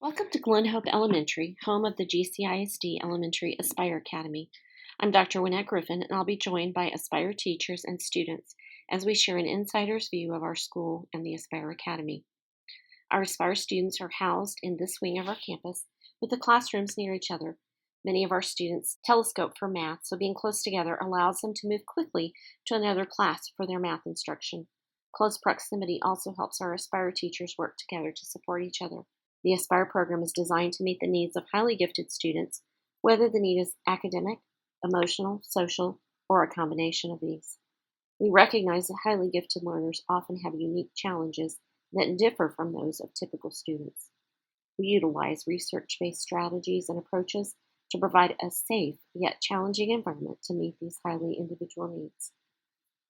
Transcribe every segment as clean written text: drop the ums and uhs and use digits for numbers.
Welcome to Glen Hope Elementary, home of the GCISD Elementary Aspire Academy. I'm Dr. Wynette Griffin, and I'll be joined by Aspire teachers and students as we share an insider's view of our school and the Aspire Academy. Our Aspire students are housed in this wing of our campus with the classrooms near each other. Many of our students telescope for math, so being close together allows them to move quickly to another class for their math instruction. Close proximity also helps our Aspire teachers work together to support each other. The Aspire program is designed to meet the needs of highly gifted students, whether the need is academic, emotional, social, or a combination of these. We recognize that highly gifted learners often have unique challenges that differ from those of typical students. We utilize research-based strategies and approaches to provide a safe yet challenging environment to meet these highly individual needs.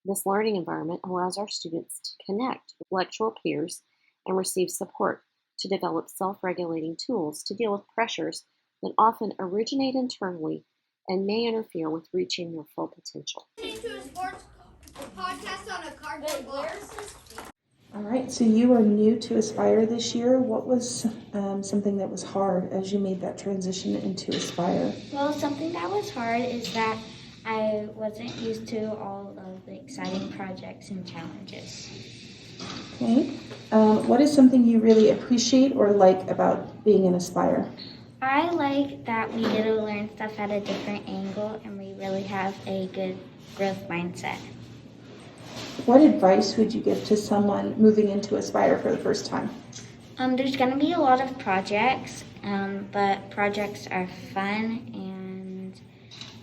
This learning environment allows our students to connect with intellectual peers and receive support to develop self-regulating tools to deal with pressures that often originate internally and may interfere with reaching their full potential. To a sports podcast on a cardboard box. All right, so you are new to Aspire this year. What was something that was hard as you made that transition into Aspire? Well, something that was hard is that I wasn't used to all of the exciting projects and challenges. Okay. What is something you really appreciate or like about being in Aspire? I like that we get to learn stuff at a different angle and we really have a good growth mindset. What advice would you give to someone moving into Aspire for the first time? There's going to be a lot of projects, but projects are fun and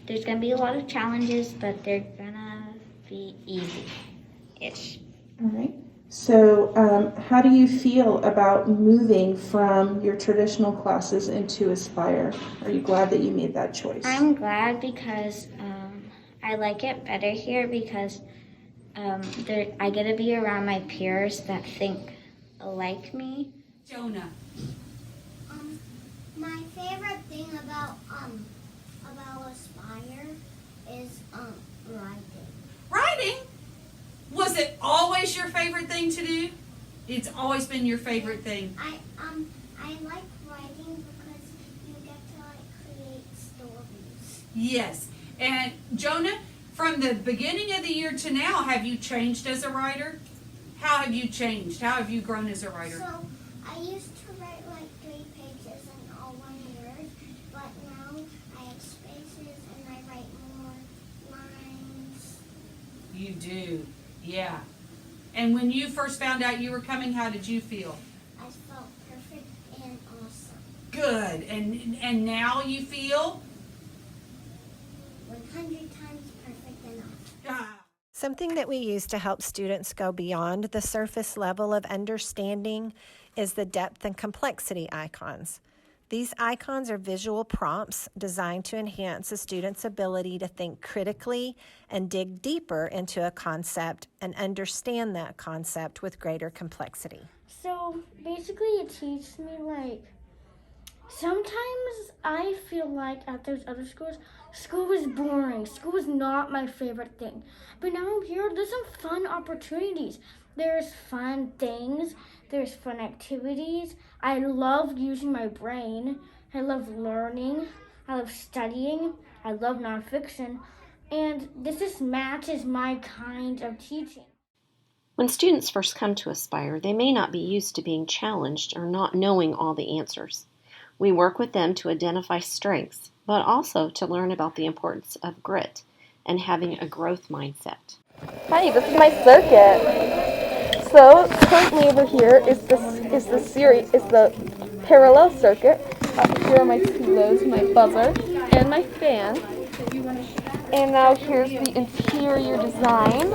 there's going to be a lot of challenges, but they're going to be easy-ish. All right. So how do you feel about moving from your traditional classes into Aspire? Are you glad that you made that choice? I'm glad because I like it better here because I get to be around my peers that think like me. Jonah. My favorite thing about Aspire is writing. Writing? Was it always your favorite thing to do? It's always been your favorite thing. I like writing because you get to create stories. Yes. And Jonah, from the beginning of the year to now, have you changed as a writer? How have you changed? How have you grown as a writer? So I used to write like 3 pages in all 1 year, but now I have spaces and I write more lines. You do. Yeah. And when you first found out you were coming, how did you feel? I felt perfect and awesome. Good. And now you feel? 100 times perfect enough. Ah. Something that we use to help students go beyond the surface level of understanding is the depth and complexity icons. These icons are visual prompts designed to enhance a student's ability to think critically and dig deeper into a concept and understand that concept with greater complexity. So basically it teaches me sometimes I feel like at those other schools, school was boring. School was not my favorite thing. But now here, there's some fun opportunities. There's fun things. There's fun activities. I love using my brain. I love learning. I love studying. I love nonfiction. And this just matches my kind of teaching. When students first come to Aspire, they may not be used to being challenged or not knowing all the answers. We work with them to identify strengths, but also to learn about the importance of grit and having a growth mindset. Hi, this is my circuit. So currently over here is the parallel circuit. Here are my two loads, my buzzer, and my fan. And now here's the interior design.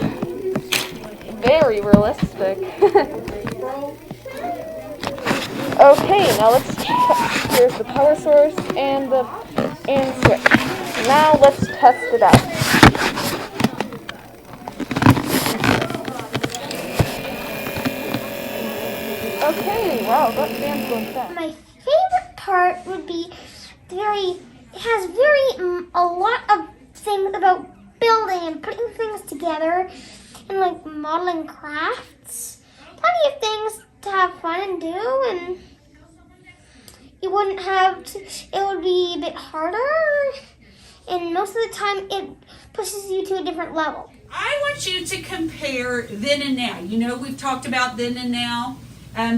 Very realistic. Okay, now let's check. Here's the power source and switch. Now let's test it out. Okay, wow, that fan's going fast. My favorite part would be it has a lot of things about building and putting things together and like modeling crafts. Plenty of things to have fun and do, and you wouldn't have to, it would be a bit harder, and most of the time it pushes you to a different level. I want you to compare then and now. You know, we've talked about then and now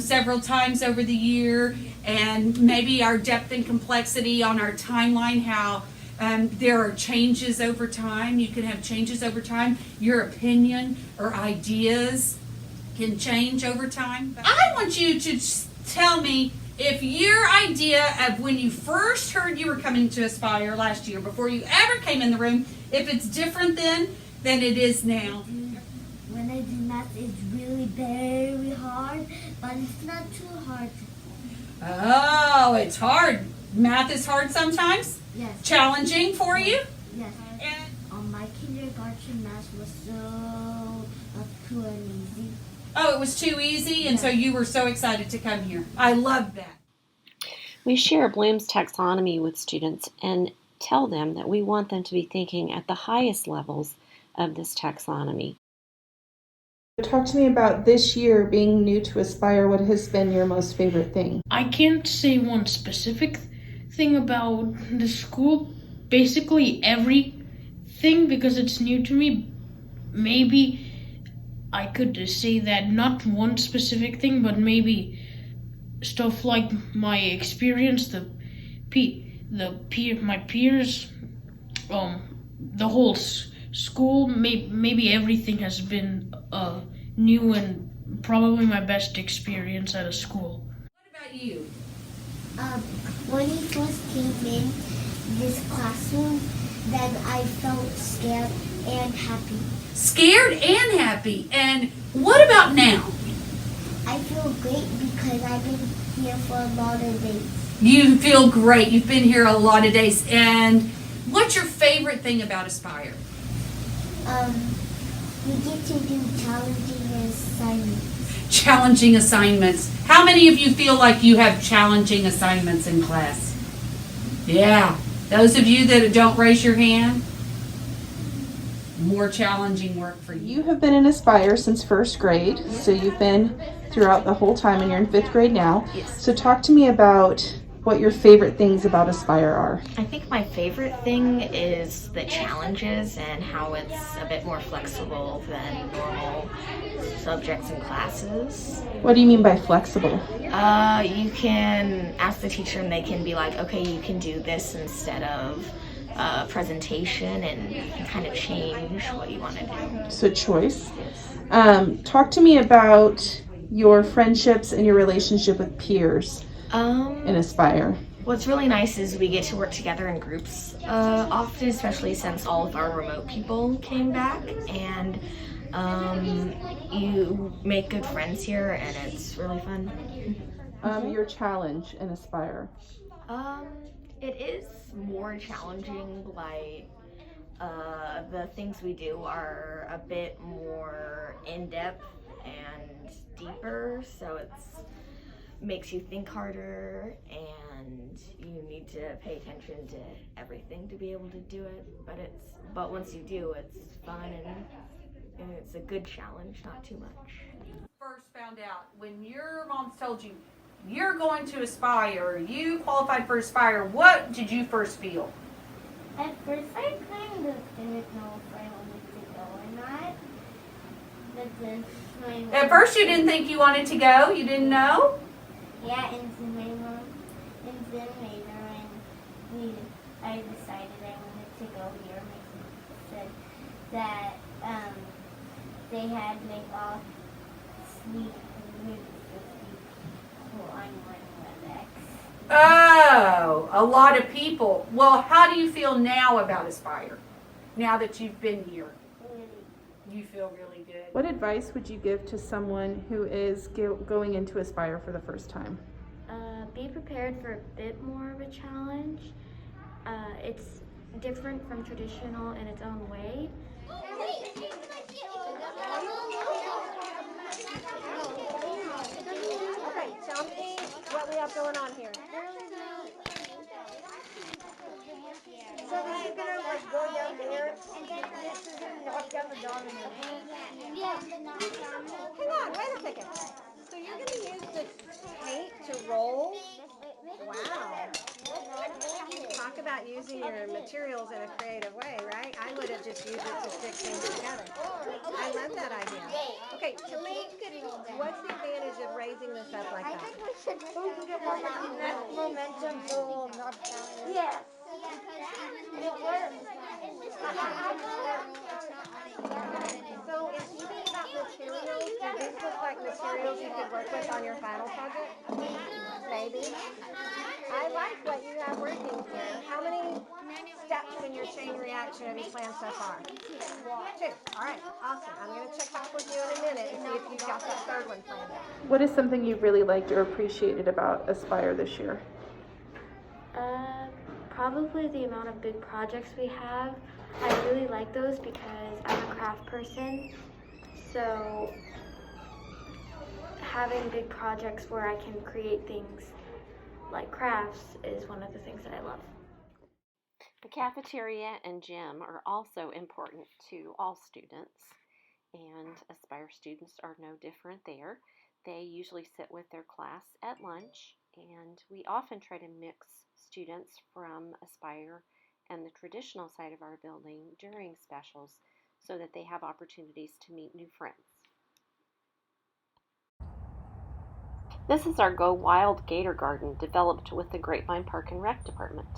several times over the year, and maybe our depth and complexity on our timeline, how there are changes over time. You can have changes over time. Your opinion or ideas can change over time. I want you to tell me if your idea of when you first heard you were coming to Aspire last year, before you ever came in the room, if it's different then than it is now. When I do math, it's really very hard, but it's not too hard. Oh, it's hard. Math is hard sometimes? Yes. Challenging for you? Yes. And My kindergarten math was so cool and easy. oh, it was too easy, and so you were so excited to come here. I love that. We share Bloom's taxonomy with students and tell them that we want them to be thinking at the highest levels of this taxonomy. Talk to me about this year being new to Aspire. What has been your most favorite thing? I can't say one specific thing about the school. Basically everything, because it's new to me. Maybe I could say that not one specific thing, but maybe stuff like my experience, my peers, the whole school. Maybe everything has been new and probably my best experience at a school. What about you? When he first came in this classroom, then I felt scared and happy. Scared and happy. And what about now? I feel great because I've been here for a lot of days. You feel great. You've been here a lot of days. And what's your favorite thing about Aspire? We get to do challenging assignments. Challenging assignments. How many of you feel like you have challenging assignments in class? Yeah. Those of you that don't raise your hand, more challenging work for you. You have been in Aspire since first grade, so you've been throughout the whole time, and you're in fifth grade now. Yes. So talk to me about what your favorite things about Aspire are. I think my favorite thing is the challenges and how it's a bit more flexible than normal subjects and classes. What do you mean by flexible? You can ask the teacher and they can be like, okay, you can do this instead of presentation, and you can kind of change what you want to do. So choice. Talk to me about your friendships and your relationship with peers in Aspire. What's really nice is we get to work together in groups often, especially since all of our remote people came back, and you make good friends here and it's really fun. Your challenge in Aspire. It is more challenging, like the things we do are a bit more in-depth and deeper, so it's makes you think harder and you need to pay attention to everything to be able to do it, but once you do, it's fun and it's a good challenge, not too much. First found out when your mom's told you you're going to Aspire, you qualified for Aspire, what did you first feel? At first I kind of didn't know if I wanted to go or not. But then my mom... At first you didn't think you wanted to go? You didn't know? Yeah, and then my mom, and then later when I decided I wanted to go here, my mom said that they had like all sleep with 50 people on one WebEx. Oh, a lot of people. Well, how do you feel now about Aspire? Now that you've been here? You feel really good. What advice would you give to someone who is going into Aspire for the first time? Be prepared for a bit more of a challenge. It's different from traditional in its own way. Okay, tell me what we have going on here. So this is gonna like go down there, and then this is gonna knock down the domino. Hang on, wait a second. So you're gonna use the paint to roll? Wow. about using your materials in a creative way, right? I would have just used it to stick things together. I love that idea. Okay, what's the advantage of raising this up like that? I think we should get more momentum build, not balance. Yes. It works. So in thinking about materials, do these look like materials you could work with on your final project? Maybe. I like what you have working here. How many steps in your chain reaction have you planned so far? 2. All right, awesome. I'm going to check back with you in a minute and see if you've got that third one planned out. What is something you really liked or appreciated about Aspire this year? Probably the amount of big projects we have. I really like those because I'm a craft person, so having big projects where I can create things like crafts is one of the things that I love. The cafeteria and gym are also important to all students, and Aspire students are no different there. They usually sit with their class at lunch, and we often try to mix students from Aspire and the traditional side of our building during specials so that they have opportunities to meet new friends. This is our Go Wild Gator Garden developed with the Grapevine Park and Rec Department.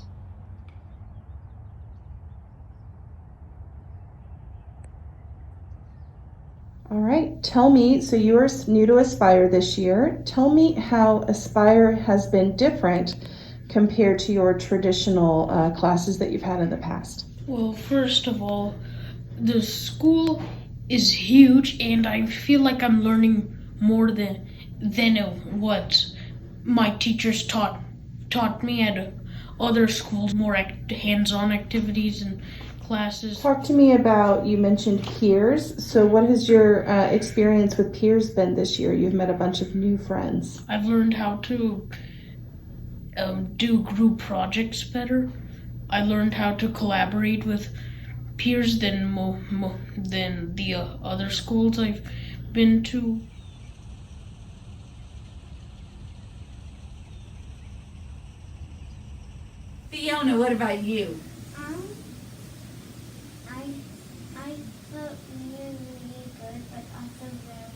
All right, tell me, so you are new to Aspire this year. Tell me how Aspire has been different compared to your traditional classes that you've had in the past. Well, first of all, the school is huge, and I feel like I'm learning more than what my teachers taught me at other schools, more hands-on activities and classes. Talk to me about, you mentioned peers. So what has your experience with peers been this year? You've met a bunch of new friends. I've learned how to do group projects better. I learned how to collaborate with peers than the other schools I've been to. Fiona, what about you? I felt really, really good, but also very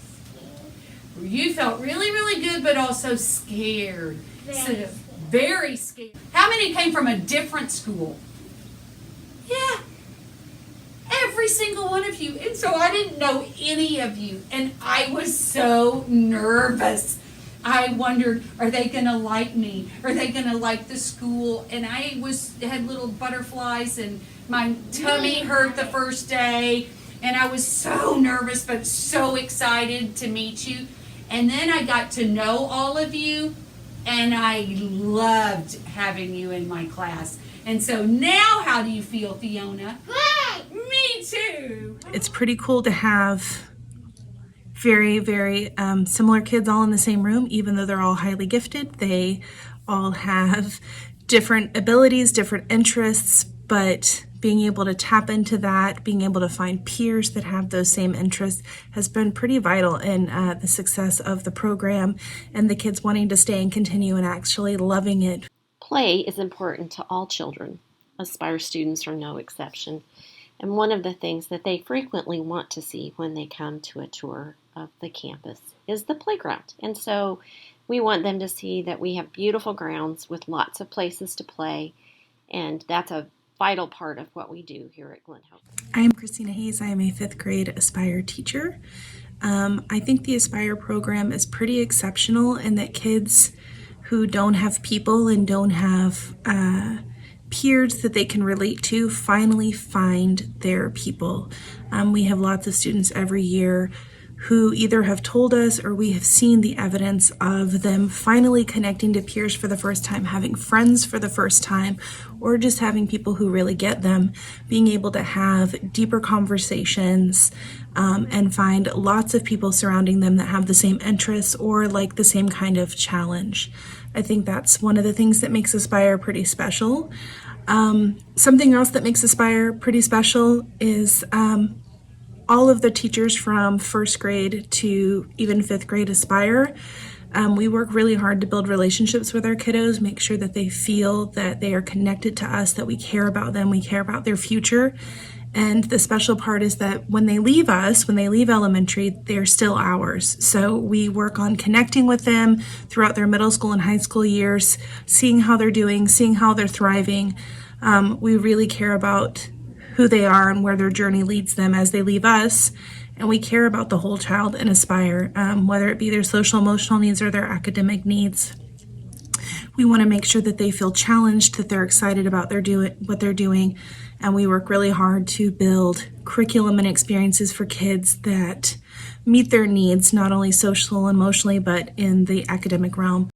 scared. You felt really, really good, but also scared. Very scared. Very scared. How many came from a different school? Yeah. Every single one of you. And so I didn't know any of you. And I was so nervous. I wondered, are they going to like me? Are they going to like the school? And I had little butterflies, and my tummy hurt the first day. And I was so nervous, but so excited to meet you. And then I got to know all of you, and I loved having you in my class. And so now, how do you feel, Fiona? Great! Me too. It's pretty cool to have very, very similar kids all in the same room, even though they're all highly gifted. They all have different abilities, different interests, but being able to tap into that, being able to find peers that have those same interests has been pretty vital in the success of the program and the kids wanting to stay and continue and actually loving it. Play is important to all children. Aspire students are no exception. And one of the things that they frequently want to see when they come to a tour of the campus is the playground. And so we want them to see that we have beautiful grounds with lots of places to play, and that's a vital part of what we do here at Glen Hope. I am Christina Hayes. I am a 5th grade Aspire teacher. I think the Aspire program is pretty exceptional in that kids who don't have people and don't have peers that they can relate to finally find their people. We have lots of students every year who either have told us or we have seen the evidence of them finally connecting to peers for the first time, having friends for the first time, or just having people who really get them, being able to have deeper conversations and find lots of people surrounding them that have the same interests or like the same kind of challenge. I think that's one of the things that makes Aspire pretty special. Something else that makes Aspire pretty special is all of the teachers from 1st grade to even 5th grade Aspire We work really hard to build relationships with our kiddos, make sure that they feel that they are connected to us, that we care about them, we care about their future. And the special part is that when they leave us, when they leave elementary, they're still ours. So we work on connecting with them throughout their middle school and high school years, seeing how they're doing, seeing how they're thriving. We really care about who they are and where their journey leads them as they leave us. And we care about the whole child in Aspire, whether it be their social emotional needs or their academic needs. We want to make sure that they feel challenged, that they're excited about what they're doing, and we work really hard to build curriculum and experiences for kids that meet their needs, not only social and emotionally, but in the academic realm.